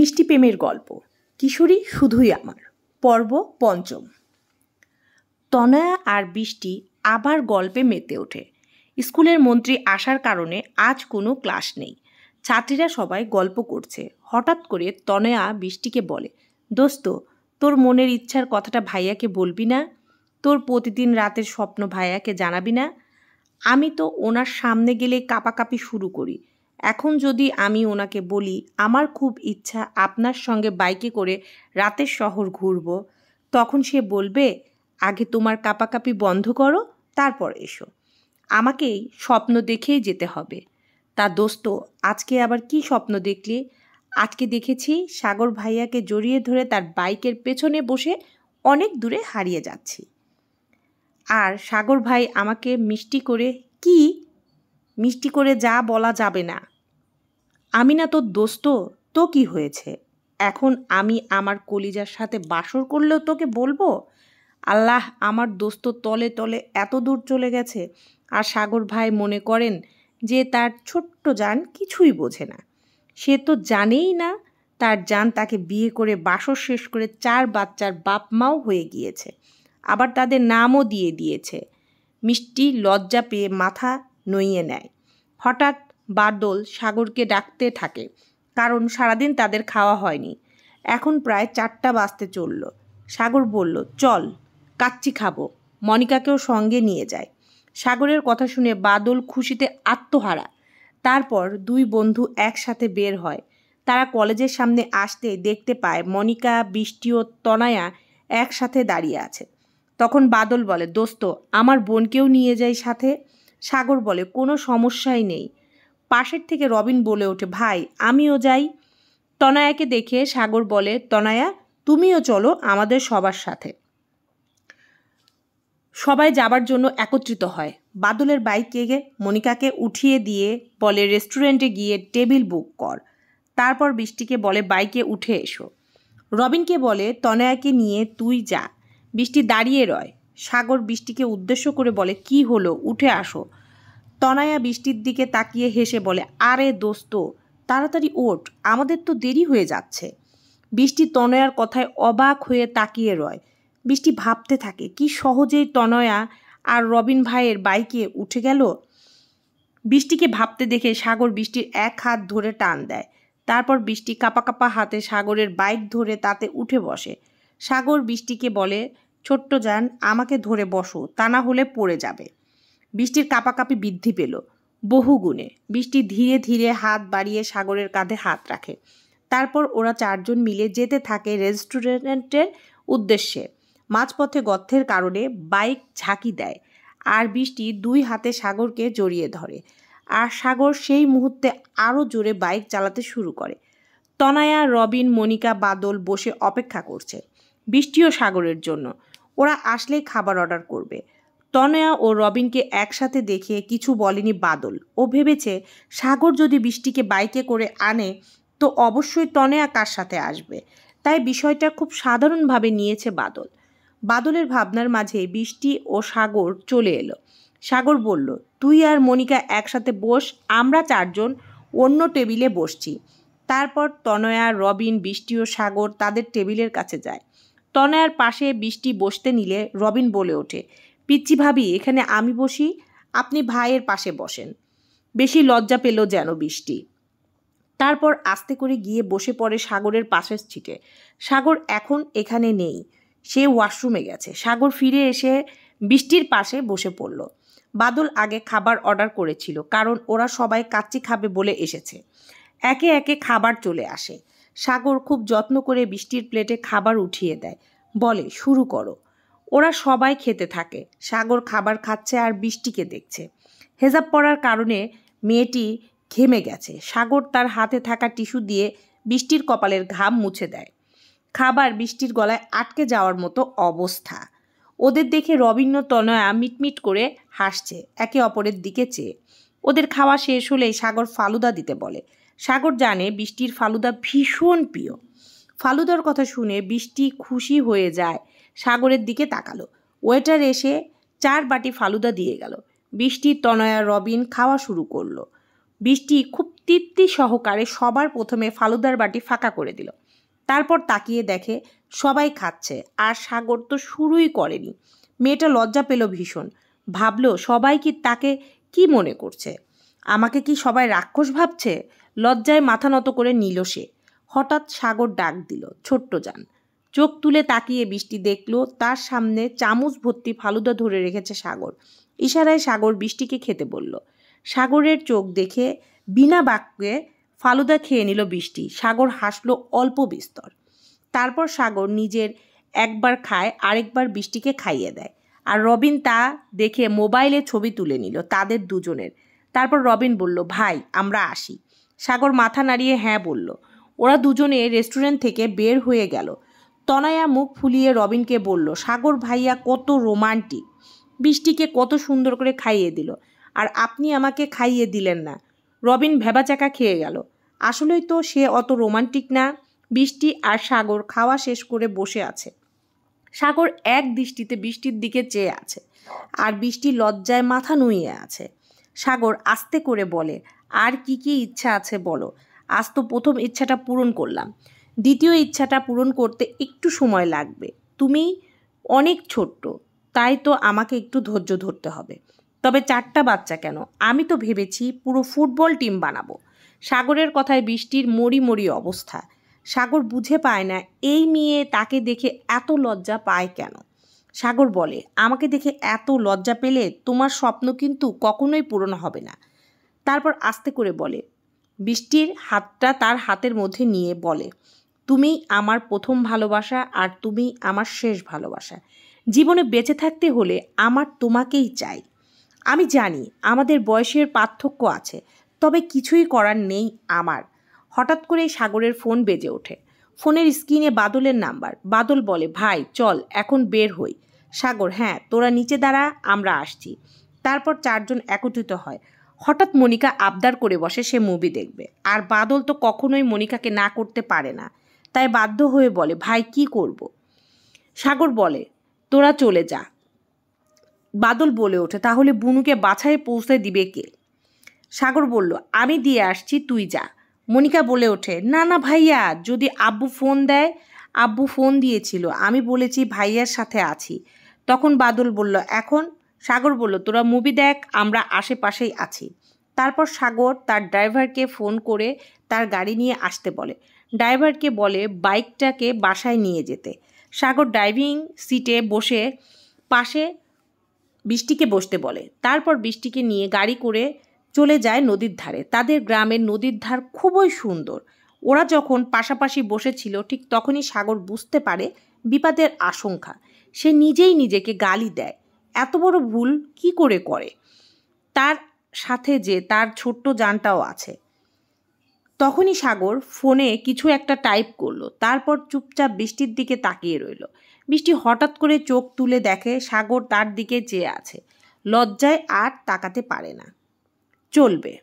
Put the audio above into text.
মিষ্টি প্রেমের গল্প কিশোরী শুধুই আমার পর্ব পঞ্চম। তনয়া আর বৃষ্টি আবার গল্পে মেতে ওঠে। স্কুলের মন্ত্রী আসার কারণে আজ কোনো ক্লাস নেই। ছাত্রীরা সবাই গল্প করছে। হঠাৎ করে তনয়া বৃষ্টিকে বলে, দোস্ত, তোর মনের ইচ্ছার কথাটা ভাইয়াকে বলবি না? তোর প্রতিদিন রাতের স্বপ্ন ভাইয়াকে জানাবি না? আমি তো ওনার সামনে গেলে কাঁপাকাঁপি শুরু করি। এখন যদি আমি ওনাকে বলি আমার খুব ইচ্ছা আপনার সঙ্গে বাইকে করে রাতের শহর ঘুরব, তখন সে বলবে আগে তোমার কাঁপাকাঁপি বন্ধ করো, তারপর এসো। আমাকেই স্বপ্ন দেখেই যেতে হবে। তা দোস্ত, আজকে আবার কি স্বপ্ন দেখলি? আজকে দেখেছি সাগর ভাইয়াকে জড়িয়ে ধরে তার বাইকের পেছনে বসে অনেক দূরে হারিয়ে যাচ্ছি। আর সাগর ভাই আমাকে মিষ্টি করে যা বলা যাবে না। আমি না তোর দোস্ত, তো কি হয়েছে? এখন আমি আমার কলিজার সাথে বাসর করলেও তোকে বলবো? আল্লাহ, আমার দোস্ত তলে তলে এত দূর চলে গেছে, আর সাগর ভাই মনে করেন যে তার ছোট্ট জান কিছুই বোঝে না। সে তো জানেই না তার জান তাকে বিয়ে করে বাসর শেষ করে 4 বাচ্চার বাপ মাও হয়ে গিয়েছে, আবার তাদের নামও দিয়ে দিয়েছে। মিষ্টি লজ্জা পেয়ে মাথা নইয়ে নেয়। হঠাৎ বাদল সাগরকে ডাকতে থাকে, কারণ সারাদিন তাদের খাওয়া হয়নি। এখন প্রায় 4টা বাজতে চলল। সাগর বলল, চল কাচ্চি খাবো, মনিকাকেও সঙ্গে নিয়ে যায়। সাগরের কথা শুনে বাদল খুশিতে আত্মহারা। তারপর 2 বন্ধু একসাথে বের হয়। তারা কলেজের সামনে আসতে দেখতে পায় মনিকা, বৃষ্টি ও তনয়া একসাথে দাঁড়িয়ে আছে। তখন বাদল বলে, দোস্ত, আমার বোনকেও নিয়ে যাই সাথে। সাগর বলে, কোনো সমস্যাই নেই। পাশের থেকে রবিন বলে ওঠে, ভাই আমিও যাই। তনয়াকে দেখে সাগর বলে, তনয়া তুমিও চলো আমাদের সবার সাথে। সবাই যাবার জন্য একত্রিত হয়। বাদলের বাইকে মনিকাকে উঠিয়ে দিয়ে বলে, রেস্টুরেন্টে গিয়ে টেবিল বুক কর। তারপর বৃষ্টিকে বলে, বাইকে উঠে এসো। রবিনকে বলে, তনয়াকে নিয়ে তুই যা। বৃষ্টি দাঁড়িয়ে রয়। সাগর বৃষ্টিকে উদ্দেশ্য করে বলে, কি হলো, উঠে আসো। তনয়া বৃষ্টির দিকে তাকিয়ে হেসে বলে, আরে দোস্ত, তাড়াতাড়ি ওঠ, আমাদের তো দেরি হয়ে যাচ্ছে। বৃষ্টি তনয়ার কথায় অবাক হয়ে তাকিয়ে রয়। বৃষ্টি ভাবতে থাকে, কি সহজেই তনয়া আর রবিন ভাইয়ের বাইকে উঠে গেল। বৃষ্টিকে ভাবতে দেখে সাগর বৃষ্টির এক হাত ধরে টান দেয়। তারপর বৃষ্টি কাঁপা কাঁপা হাতে সাগরের বাইক ধরে তাতে উঠে বসে। সাগর বৃষ্টিকে বলে, ছোট্ট জান, আমাকে ধরে বসো, তা না হলে পড়ে যাবে। বৃষ্টির কাঁপাকাঁপি বৃদ্ধি পেল বহু গুণে। বৃষ্টি ধীরে ধীরে হাত বাড়িয়ে সাগরের কাঁধে হাত রাখে। তারপর ওরা 4 জন মিলে যেতে থাকে রেস্টুরেন্টের উদ্দেশ্যে। মাঝপথে গর্তের কারণে বাইক ঝাঁকি দেয়, আর বৃষ্টি 2 হাতে সাগরকে জড়িয়ে ধরে। আর সাগর সেই মুহূর্তে আরও জোরে বাইক চালাতে শুরু করে। তনয়া, রবিন, মনিকা, বাদল বসে অপেক্ষা করছে বৃষ্টি ও সাগরের জন্য। ওরা আসলেই খাবার অর্ডার করবে। তনয়া ও রবিনকে একসাথে দেখে কিছু বলেনি বাদল। ও ভেবেছে সাগর যদি বৃষ্টিকে বাইকে করে আনে তো অবশ্যই তনয়া কার সাথে আসবে। তাই বিষয়টা খুব সাধারণভাবে নিয়েছে বাদল। বাদলের ভাবনার মাঝে বৃষ্টি ও সাগর চলে এলো। সাগর বলল, তুই আর মনিকা একসাথে বস, আমরা 4 জন অন্য টেবিলে বসছি। তারপর তনয়া, রবিন, বৃষ্টি ও সাগর তাদের টেবিলের কাছে যায়। তনয়ার পাশে বৃষ্টি বসতে নিলে রবিন বলে ওঠে, পিচ্চি ভাবি, এখানে আমি বসি, আপনি ভাইয়ের পাশে বসেন। বেশি লজ্জা পেল যেন বৃষ্টি। তারপর আস্তে করে গিয়ে বসে পড়ে সাগরের পাশের সিটে। সাগর এখন এখানে নেই, সে ওয়াশরুমে গেছে। সাগর ফিরে এসে বৃষ্টির পাশে বসে পড়ল। বাদল আগে খাবার অর্ডার করেছিল, কারণ ওরা সবাই কাচ্চি খাবে বলে এসেছে। একে একে খাবার চলে আসে। সাগর খুব যত্ন করে বৃষ্টির প্লেটে খাবার উঠিয়ে দেয়, বলে, শুরু করো। ওরা সবাই খেতে থাকে। সাগর খাবার খাচ্ছে আর বৃষ্টিকে দেখছে। হেজাব পরার কারণে মেয়েটি ঘেমে গেছে। সাগর তার হাতে থাকা টিস্যু দিয়ে বৃষ্টির কপালের ঘাম মুছে দেয়। খাবার বৃষ্টির গলায় আটকে যাওয়ার মতো অবস্থা। ওদের দেখে রবিন ও তনয়া মিটমিট করে হাসছে একে অপরের দিকে চেয়ে। ওদের খাওয়া শেষ হলেই সাগর ফালুদা দিতে বলে। সাগর জানে বৃষ্টির ফালুদা ভীষণ প্রিয়। ফালুদার কথা শুনে বৃষ্টি খুশি হয়ে যায়। সাগরের দিকে তাকালো। ওয়েটার এসে 4 বাটি ফালুদা দিয়ে গেল। বৃষ্টি, তনয়া, রবিন খাওয়া শুরু করলো। বৃষ্টি খুব তৃপ্তি সহকারে সবার প্রথমে ফালুদার বাটি ফাঁকা করে দিল। তারপর তাকিয়ে দেখে সবাই খাচ্ছে, আর সাগর তো শুরুই করেনি। মেয়েটা লজ্জা পেল ভীষণ, ভাবল সবাই কি তাকে কি মনে করছে, আমাকে কি সবাই রাক্ষস ভাবছে। লজ্জায় মাথা নত করে নিল সে। হঠাৎ সাগর ডাক দিল, ছোট্ট জান। চোখ তুলে তাকিয়ে বৃষ্টি দেখল তার সামনে চামচ ভর্তি ফালুদা ধরে রেখেছে সাগর। ইশারায় সাগর বৃষ্টিকে খেতে বলল। সাগরের চোখ দেখে বিনা বাক্যে ফালুদা খেয়ে নিল বৃষ্টি। সাগর হাসলো অল্প বিস্তর। তারপর সাগর নিজের একবার খায়, আরেকবার বৃষ্টিকে খাইয়ে দেয়। আর রবিন তা দেখে মোবাইলে ছবি তুলে নিল তাদের দুজনের। তারপর রবিন বলল, ভাই আমরা আসি। সাগর মাথা নাড়িয়ে হ্যাঁ বলল। ওরা দুজনে রেস্টুরেন্ট থেকে বের হয়ে গেল। তনয়া মুখ ফুলিয়ে রবিনকে বলল, সাগর ভাইয়া কত রোমান্টিক, বৃষ্টিকে কত সুন্দর করে খাইয়ে দিল, আর আপনি আমাকে খাইয়ে দিলেন না। রবিন ভেবাচাকা খেয়ে গেল। আসলেই তো সে অত রোমান্টিক না। বৃষ্টি আর সাগর খাওয়া শেষ করে বসে আছে। সাগর এক দৃষ্টিতে বৃষ্টির দিকে চেয়ে আছে, আর বৃষ্টি লজ্জায় মাথা নুইয়ে আছে। সাগর আস্তে করে বলে, আর কি কি ইচ্ছা আছে বলো। আজ তো প্রথম ইচ্ছাটা পূরণ করলাম, দ্বিতীয় ইচ্ছাটা পূরণ করতে একটু সময় লাগবে। তুমি অনেক ছোট্ট, তাই তো আমাকে একটু ধৈর্য ধরতে হবে। তবে 4টা বাচ্চা কেন, আমি তো ভেবেছি পুরো ফুটবল টিম বানাবো। সাগরের কথায় বৃষ্টির মরি মরি অবস্থা। সাগর বুঝে পায় না এই মেয়ে তাকে দেখে এত লজ্জা পায় কেন। সাগর বলে, আমাকে দেখে এত লজ্জা পেলে তোমার স্বপ্ন কিন্তু কখনোই পূরণ হবে না। তারপর আস্তে করে বলে, বৃষ্টির হাতটা তার হাতের মধ্যে নিয়ে বলে, তুমি আমার প্রথম ভালোবাসা, আর তুমি আমার শেষ ভালোবাসা। জীবনে বেঁচে থাকতে হলে আমার তোমাকেই চাই। আমি জানি আমাদের বয়সের পার্থক্য আছে, তবে কিছুই করার নেই আমার। হঠাৎ করেই সাগরের ফোন বেজে ওঠে। ফোনের স্ক্রিনে বাদলের নাম্বার। বাদল বলে, ভাই চল এখন বের হই। সাগর, হ্যাঁ তোরা নিচে দাঁড়া, আমরা আসছি। তারপর 4 জন একত্রিত হয়। হঠাৎ মনিকা আবদার করে বসে সে মুভি দেখবে, আর বাদল তো কখনোই মনিকাকে না করতে পারে না, তাই বাধ্য হয়ে বলে, ভাই কি করব। সাগর বলে, তোরা চলে যা। বাদল বলে ওঠে, তাহলে বুনুকে বাছায় পৌঁছে দিবে কে? সাগর বলল, আমি দিয়ে আসছি, তুই যা। মনিকা বলে ওঠে, না না ভাইয়া, যদি আব্বু ফোন দেয়। আব্বু ফোন দিয়েছিল, আমি বলেছি ভাইয়ার সাথে আছি। তখন বাদল বলল, এখন? সাগর বলল, তোরা মুভি দেখ, আমরা আশেপাশেই আছি। তারপর সাগর তার ড্রাইভারকে ফোন করে তার গাড়ি নিয়ে আসতে বলে। ড্রাইভারকে বলে বাইকটাকে বাসায় নিয়ে যেতে। সাগর ড্রাইভিং সিটে বসে পাশে বৃষ্টিকে বসতে বলে। তারপর বৃষ্টিকে নিয়ে গাড়ি করে চলে যায় নদীর ধারে। তাদের গ্রামের নদীর ধার খুবই সুন্দর। ওরা যখন পাশাপাশি বসেছিল ঠিক তখনই সাগর বুঝতে পারে বিপদের আশঙ্কা। সে নিজেই নিজেকে গালি দেয়, এত বড় ভুল কি করে করে। তার সাথে যে তার ছোট্ট জানটাও আছে। তখনই সাগর ফোনে কিছু একটা টাইপ করলো, তারপর চুপচাপ বৃষ্টির দিকে তাকিয়ে রইল। বৃষ্টি হঠাৎ করে চোখ তুলে দেখে সাগর তার দিকে চেয়ে আছে। লজ্জায় আর তাকাতে পারে না। চলবে।